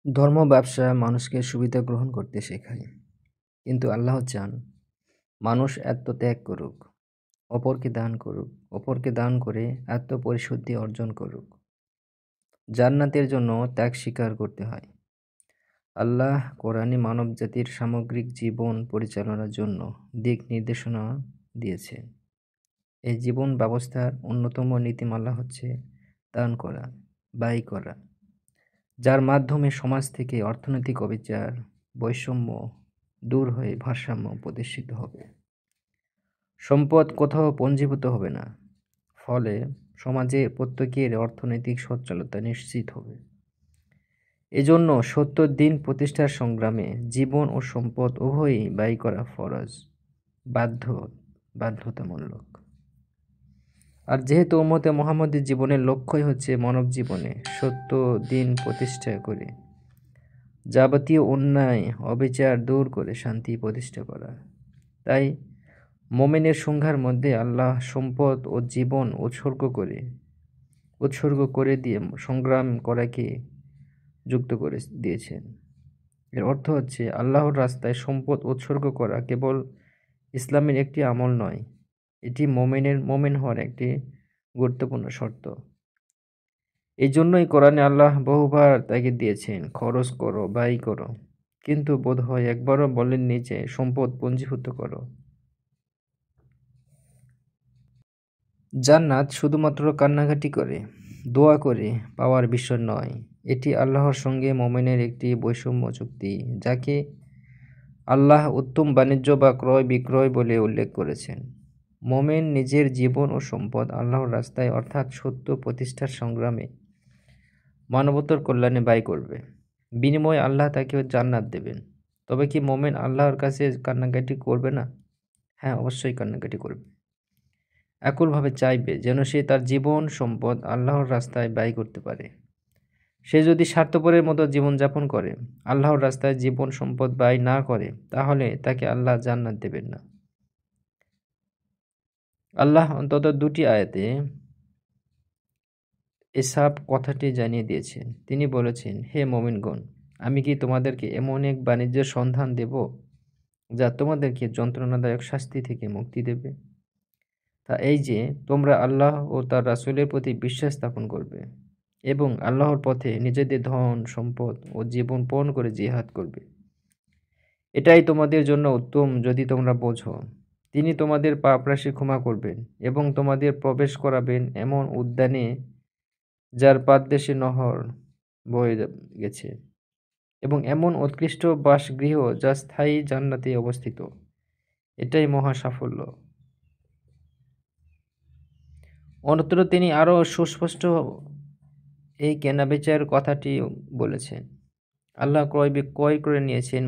ধর্ম ব্যবসা মানুষকে সুবিধা গ্রহণ করতে শেখায়, কিন্তু আল্লাহ চান মানুষ আত্মত্যাগ করুক, অপরকে দান করে আত্মপরিশুদ্ধি অর্জন করুক। জান্নাতের জন্য ত্যাগ স্বীকার করতে হয়। আল্লাহ কোরআনে মানবজাতির সামগ্রিক জীবন পরিচালনার জন্য দিক নির্দেশনা দিয়েছেন। এই জীবন ব্যবস্থার অন্যতম নীতিমালা হচ্ছে দান করা, ব্যয় করা, যার মাধ্যমে সমাজ থেকে অর্থনৈতিক অবিচার, বৈষম্য দূর হয়ে ভারসাম্য প্রতিষ্ঠিত হবে। সম্পদ কোথাও পঞ্জীভূত হবে না, ফলে সমাজে প্রত্যেকের অর্থনৈতিক সচ্ছলতা নিশ্চিত হবে। এজন্য ৭০ দিন প্রতিষ্ঠার সংগ্রামে জীবন ও সম্পদ উভয়ই ব্যয় করা ফরজ, বাধ্যতামূলক। আর যেহেতু উম্মতে মুহাম্মদের জীবনের লক্ষ্যই হচ্ছে মানব জীবনে ৭০ দিন প্রতিষ্ঠা করে যাবতীয় অন্যায় অবিচার দূর করে শান্তি প্রতিষ্ঠা করা, তাই মোমেনের সংখ্যার মধ্যে আল্লাহ সম্পদ ও জীবন উৎসর্গ করে দিয়ে সংগ্রাম করাকে যুক্ত করে দিয়েছেন। এর অর্থ হচ্ছে আল্লাহর রাস্তায় সম্পদ উৎসর্গ করা কেবল ইসলামের একটি আমল নয়, এটি মোমেন হওয়ার একটি গুরুত্বপূর্ণ শর্ত। এই জন্যই কোরআনে আল্লাহ বহুবার তাগিদ দিয়েছেন, খরচ করো, ব্যয় করো, কিন্তু বোধহয় একবারও বলেননি যে সম্পদ পঞ্জীভূত করো। জান্নাত শুধুমাত্র কান্নাকাটি করে, দোয়া করে পাওয়ার বিষয় নয়, এটি আল্লাহর সঙ্গে মোমেনের একটি বৈষম্য চুক্তি, যাকে আল্লাহ উত্তম বাণিজ্য বা ক্রয় বিক্রয় বলে উল্লেখ করেছেন। মোমেন নিজের জীবন ও সম্পদ আল্লাহর রাস্তায় অর্থাৎ সত্য প্রতিষ্ঠার সংগ্রামে মানবতার কল্যাণে ব্যয় করবে। বিনিময়ে আল্লাহ তাকে জান্নাত দেবেন। তবে কি মোমেন আল্লাহর কাছে কান্নাকাটি করবে না? হ্যাঁ, অবশ্যই কান্নাকাটি করবে। একইভাবে চাইবে যেন সে তার জীবন সম্পদ আল্লাহর রাস্তায় ব্যয় করতে পারে। সে যদি স্বার্থপরের মতো জীবনযাপন করে, আল্লাহর রাস্তায় জীবন সম্পদ ব্যয় না করে, তাহলে তাকে আল্লাহ জান্নাত দেবেন না। আল্লাহ অন্তত ২টি আয়াতে এসব কথাটি জানিয়ে দিয়েছেন। তিনি বলেছেন, হে মুমিনগণ, আমি কি তোমাদেরকে এমন এক বাণিজ্যের সন্ধান দেব যা তোমাদেরকে যন্ত্রণাদায়ক শাস্তি থেকে মুক্তি দেবে? তা এই যে তোমরা আল্লাহ ও তার রাসূলের প্রতি বিশ্বাস স্থাপন করবে এবং আল্লাহর পথে নিজেদের ধন সম্পদ ও জীবন পণ করে জিহাদ করবে। এটাই তোমাদের জন্য উত্তম যদি তোমরা বোঝো। তিনি তোমাদের পাপরাশি ক্ষমা করবেন এবং তোমাদের প্রবেশ করাবেন এমন উদ্যানে যার পাদদেশে নহর বয়ে গেছে, এবং এমন উৎকৃষ্ট বাসগৃহ যা স্থায়ী জান্নাতে অবস্থিত। এটাই মহা সাফল্য। অন্যত্র তিনি আরও সুস্পষ্ট এই কেনাবেচার কথাটি বলেছেন। আল্লাহ ক্রয় করে নিয়েছেন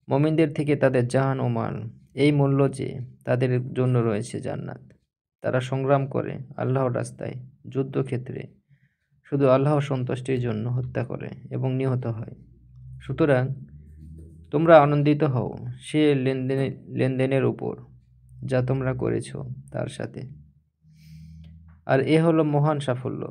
মুমিনদের থেকে তাদের জান ও মাল, এই মূল্য যে তাদের জন্য রয়েছে জান্নাত। তারা সংগ্রাম করে আল্লাহর রাস্তায়, যুদ্ধক্ষেত্রে শুধু আল্লাহর সন্তুষ্টির জন্য হত্যা করে এবং নিহত হয়। সুতরাং তোমরা আনন্দিত হও সে লেনদেনের উপর যা তোমরা করেছ তার সাথে। আর এ হলো মহান সাফল্য।